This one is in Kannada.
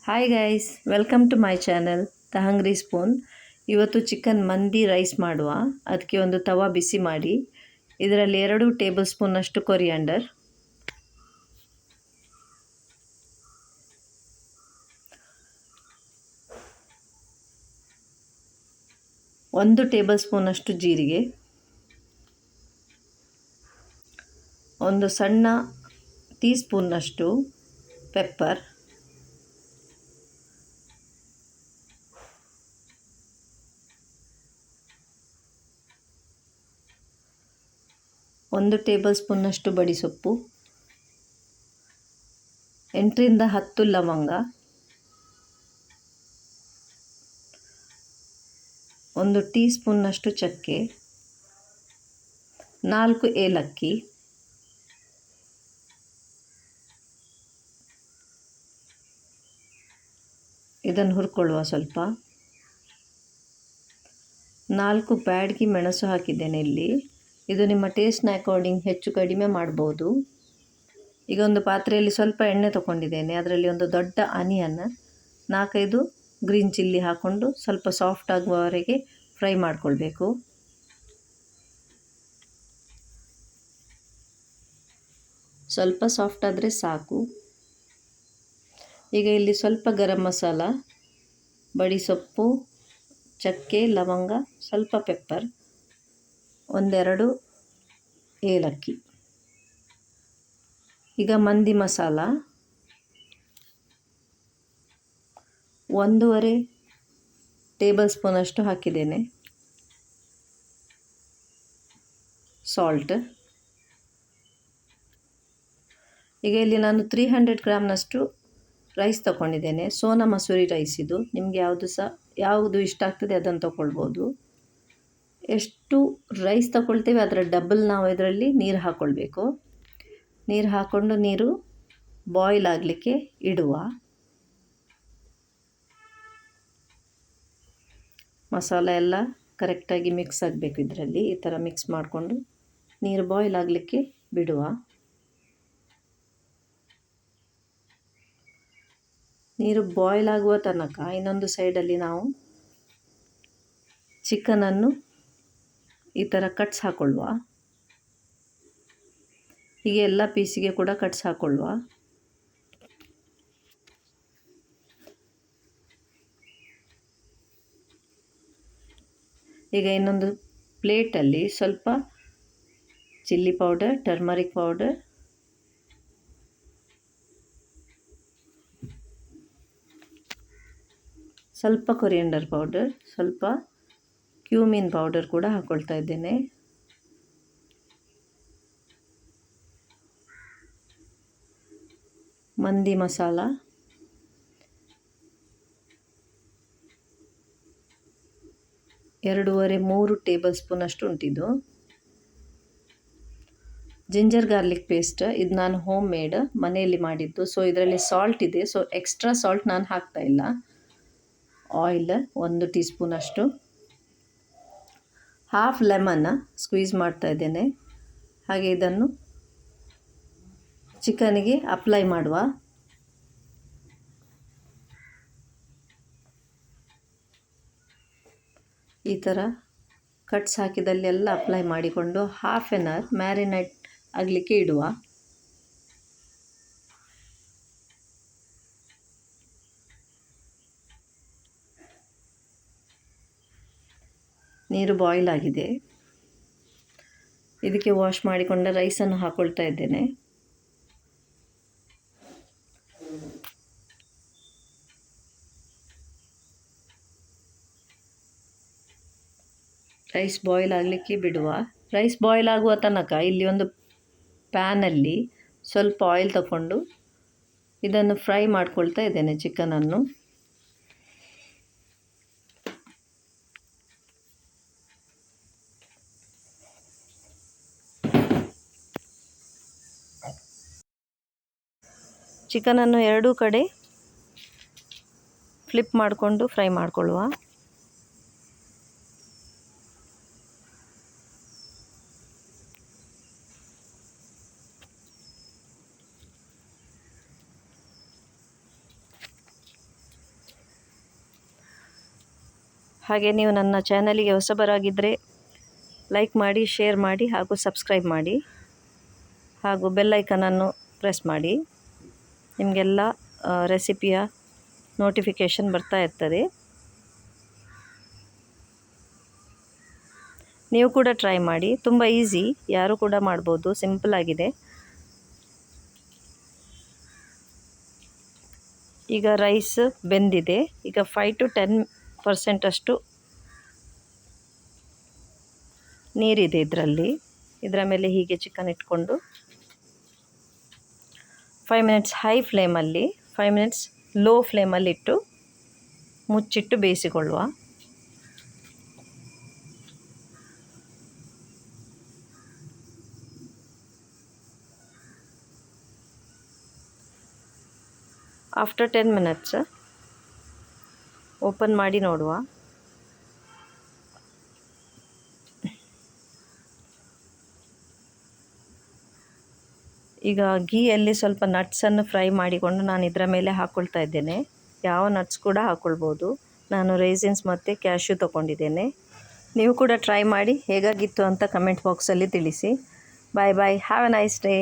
Hi guys, welcome to my channel the hungry spoon. ಇವತ್ತು ಚಿಕನ್ ಮಂದಿ ರೈಸ್ ಮಾಡುವ. ಅದಕ್ಕೆ ಒಂದು ತವಾ ಬಿಸಿ ಮಾಡಿ ಇದರಲ್ಲಿ 2 ಟೇಬಲ್ ಸ್ಪೂನಷ್ಟು ಕೊರಿಯಾಂಡರ್, 1 ಟೇಬಲ್ ಸ್ಪೂನಷ್ಟು ಜೀರಿಗೆ, ಒಂದು ಸಣ್ಣ ಟೀ ಸ್ಪೂನ್ನಷ್ಟು ಪೆಪ್ಪರ್, ಒಂದು ಟೇಬಲ್ ಸ್ಪೂನ್ನಷ್ಟು ಬಡಿಸೊಪ್ಪು, 8ರಿಂದ 10 ಲವಂಗ, ಒಂದು ಟೀ ಸ್ಪೂನ್ನಷ್ಟು ಚಕ್ಕೆ, 4 ಏಲಕ್ಕಿ, ಇದನ್ನು ಹುರ್ಕೊಳ್ಳುವ. ಸ್ವಲ್ಪ 4 ಬ್ಯಾಡಗಿ ಮೆಣಸು ಹಾಕಿದ್ದೇನೆ ಇಲ್ಲಿ. ಇದು ನಿಮ್ಮ ಟೇಸ್ಟ್ನ ಅಕಾರ್ಡಿಂಗ್ ಹೆಚ್ಚು ಕಡಿಮೆ ಮಾಡ್ಬೋದು. ಈಗ ಒಂದು ಪಾತ್ರೆಯಲ್ಲಿ ಸ್ವಲ್ಪ ಎಣ್ಣೆ ತೊಗೊಂಡಿದ್ದೇನೆ. ಅದರಲ್ಲಿ ಒಂದು ದೊಡ್ಡ ಆನಿಯನ್, 4-5 ಗ್ರೀನ್ ಚಿಲ್ಲಿ ಹಾಕ್ಕೊಂಡು ಸ್ವಲ್ಪ ಸಾಫ್ಟ್ ಆಗುವವರೆಗೆ ಫ್ರೈ ಮಾಡಿಕೊಳ್ಬೇಕು. ಸ್ವಲ್ಪ ಸಾಫ್ಟ್ ಆದರೆ ಸಾಕು. ಈಗ ಇಲ್ಲಿ ಸ್ವಲ್ಪ ಗರಂ ಮಸಾಲ, ಬಡಿಸೊಪ್ಪು, ಚಕ್ಕೆ, ಲವಂಗ, ಸ್ವಲ್ಪ ಪೆಪ್ಪರ್, 1-2 ಏಲಕ್ಕಿ. ಈಗ ಮಂದಿ ಮಸಾಲ 1.5 ಟೇಬಲ್ ಸ್ಪೂನಷ್ಟು ಹಾಕಿದ್ದೇನೆ. ಸಾಲ್ಟ್. ಈಗ ಇಲ್ಲಿ ನಾನು 300 ಗ್ರಾಮ್ನಷ್ಟು ರೈಸ್ ತಗೊಂಡಿದ್ದೇನೆ. ಸೋನಾ ಮಸೂರಿ ರೈಸ್ ಇದು. ನಿಮಗೆ ಯಾವುದು ಇಷ್ಟ ಆಗ್ತದೆ ಅದನ್ನು ತಗೊಳ್ಬೋದು. ಎಷ್ಟು ರೈಸ್ ತಗೊಳ್ತೇವೆ ಅದರ ಡಬಲ್ ನಾವು ಇದರಲ್ಲಿ ನೀರು ಹಾಕ್ಕೊಳ್ಬೇಕು. ನೀರು ಹಾಕ್ಕೊಂಡು ನೀರು ಬಾಯ್ಲ್ ಆಗಲಿಕ್ಕೆ ಇಡುವ. ಮಸಾಲ ಎಲ್ಲ ಕರೆಕ್ಟಾಗಿ ಮಿಕ್ಸ್ ಆಗಬೇಕು ಇದರಲ್ಲಿ. ಈ ಥರ ಮಿಕ್ಸ್ ಮಾಡಿಕೊಂಡು ನೀರು ಬಾಯ್ಲ್ ಆಗಲಿಕ್ಕೆ ಬಿಡುವ. ನೀರು ಬಾಯ್ಲ್ ಆಗುವ ತನಕ ಇನ್ನೊಂದು ಸೈಡಲ್ಲಿ ನಾವು ಚಿಕನನ್ನು ಈ ಥರ ಕಟ್ಸ್ ಹಾಕ್ಕೊಳ್ಳುವ. ಹೀಗೆ ಎಲ್ಲ ಪೀಸಿಗೆ ಕೂಡ ಕಟ್ಸ್ ಹಾಕ್ಕೊಳ್ಳುವ. ಈಗ ಇನ್ನೊಂದು ಪ್ಲೇಟಲ್ಲಿ ಸ್ವಲ್ಪ ಚಿಲ್ಲಿ ಪೌಡರ್, ಟರ್ಮರಿಕ್ ಪೌಡರ್, ಸ್ವಲ್ಪ ಕೊರಿಯಾಂಡರ್ ಪೌಡರ್, ಸ್ವಲ್ಪ ಕ್ಯೂಮಿನ್ ಪೌಡರ್ ಕೂಡ ಹಾಕ್ಕೊಳ್ತಾ ಇದ್ದೇನೆ. ಮಂದಿ ಮಸಾಲ, 2.5-3 ಟೇಬಲ್ ಸ್ಪೂನಷ್ಟು ಉಂಟಿದ್ದು. ಜಿಂಜರ್ ಗಾರ್ಲಿಕ್ ಪೇಸ್ಟ್, ಇದು ನಾನು ಹೋಮ್ ಮೇಡ್ ಮನೆಯಲ್ಲಿ ಮಾಡಿದ್ದು. ಸೊ ಇದರಲ್ಲಿ ಸಾಲ್ಟ್ ಇದೆ, ಸೊ ಎಕ್ಸ್ಟ್ರಾ ಸಾಲ್ಟ್ ನಾನು ಹಾಕ್ತಾ ಇಲ್ಲ. ಆಯಿಲ್ 1 ಟೀ ಸ್ಪೂನಷ್ಟು, ಹಾಫ್ ಲೆಮನ್ ಸ್ಕ್ವೀಸ್ ಮಾಡ್ತಾ ಇದ್ದೇನೆ. ಹಾಗೆ ಇದನ್ನು ಚಿಕನಿಗೆ ಅಪ್ಲೈ ಮಾಡುವ. ಈ ಥರ ಕಟ್ಸ್ ಹಾಕಿದಲ್ಲೆಲ್ಲ ಅಪ್ಲೈ ಮಾಡಿಕೊಂಡು ಹಾಫ್ ಆನ್ ಅವರ್ ಮ್ಯಾರಿನೇಟ್ ಆಗಲಿಕ್ಕೆ ಇಡುವ. ನೀರು ಬಾಯ್ಲ್ ಆಗಿದೆ. ಇದಕ್ಕೆ ವಾಶ್ ಮಾಡಿಕೊಂಡ ರೈಸನ್ನು ಹಾಕ್ಕೊಳ್ತಾ ಇದ್ದೇನೆ. ರೈಸ್ ಬಾಯ್ಲ್ ಆಗಲಿಕ್ಕೆ ಬಿಡುವ. ರೈಸ್ ಬಾಯ್ಲ್ ಆಗುವ ತನಕ ಇಲ್ಲಿ ಒಂದು ಪ್ಯಾನಲ್ಲಿ ಸ್ವಲ್ಪ ಆಯಿಲ್ ತಗೊಂಡು ಇದನ್ನು ಫ್ರೈ ಮಾಡ್ಕೊಳ್ತಾ ಇದ್ದೇನೆ ಚಿಕನನ್ನು. ಚಿಕನನ್ನು 2 ಕಡೆ ಫ್ಲಿಪ್ ಮಾಡಿಕೊಂಡು ಫ್ರೈ ಮಾಡಿಕೊಳ್ಳುವ. ಹಾಗೆ ನೀವು ನನ್ನ ಚಾನಲಿಗೆ ಹೊಸಬರಾಗಿದ್ದರೆ ಲೈಕ್ ಮಾಡಿ, ಶೇರ್ ಮಾಡಿ ಹಾಗೂ ಸಬ್ಸ್ಕ್ರೈಬ್ ಮಾಡಿ ಹಾಗೂ ಬೆಲ್ ಐಕನನ್ನು ಪ್ರೆಸ್ ಮಾಡಿ. ನಿಮಗೆಲ್ಲ ರೆಸಿಪಿಯ ನೋಟಿಫಿಕೇಷನ್ ಬರ್ತಾ ಇರ್ತದೆ. ನೀವು ಕೂಡ ಟ್ರೈ ಮಾಡಿ, ತುಂಬ ಈಸಿ, ಯಾರು ಕೂಡ ಮಾಡ್ಬೋದು, ಸಿಂಪಲ್ ಆಗಿದೆ. ಈಗ ರೈಸ್ ಬೆಂದಿದೆ. ಈಗ 5 to 10% ಅಷ್ಟು ನೀರಿದೆ ಇದರ ಮೇಲೆ ಹೀಗೆ ಚಿಕನ್ ಇಟ್ಕೊಂಡು 5 ಮಿನಿಟ್ಸ್ ಹೈ ಫ್ಲೇಮಲ್ಲಿ, 5 ಮಿನಿಟ್ಸ್ ಲೋ ಫ್ಲೇಮಲ್ಲಿಟ್ಟು ಮುಚ್ಚಿಟ್ಟು ಬೇಯಿಸಿಕೊಳ್ಳುವ. ಆಫ್ಟರ್ 10 ಮಿನಿಟ್ಸ್ ಓಪನ್ ಮಾಡಿ ನೋಡುವ. ಈಗ ಗೀಯಲ್ಲಿ ಸ್ವಲ್ಪ ನಟ್ಸನ್ನು ಫ್ರೈ ಮಾಡಿಕೊಂಡು ನಾನು ಇದರ ಮೇಲೆ ಹಾಕ್ಕೊಳ್ತಾ ಇದ್ದೇನೆ. ಯಾವ ನಟ್ಸ್ ಕೂಡ ಹಾಕ್ಕೊಳ್ಬೋದು. ನಾನು ರೈಸಿನ್ಸ್ ಮತ್ತು ಕ್ಯಾಶ್ಯೂ ತೊಗೊಂಡಿದ್ದೇನೆ. ನೀವು ಕೂಡ ಟ್ರೈ ಮಾಡಿ, ಹೇಗಾಗಿತ್ತು ಅಂತ ಕಮೆಂಟ್ ಬಾಕ್ಸಲ್ಲಿ ತಿಳಿಸಿ. ಬಾಯ್ ಬಾಯ್, ಹ್ಯಾವ್ ಅ ನೈಸ್ ಡೇ.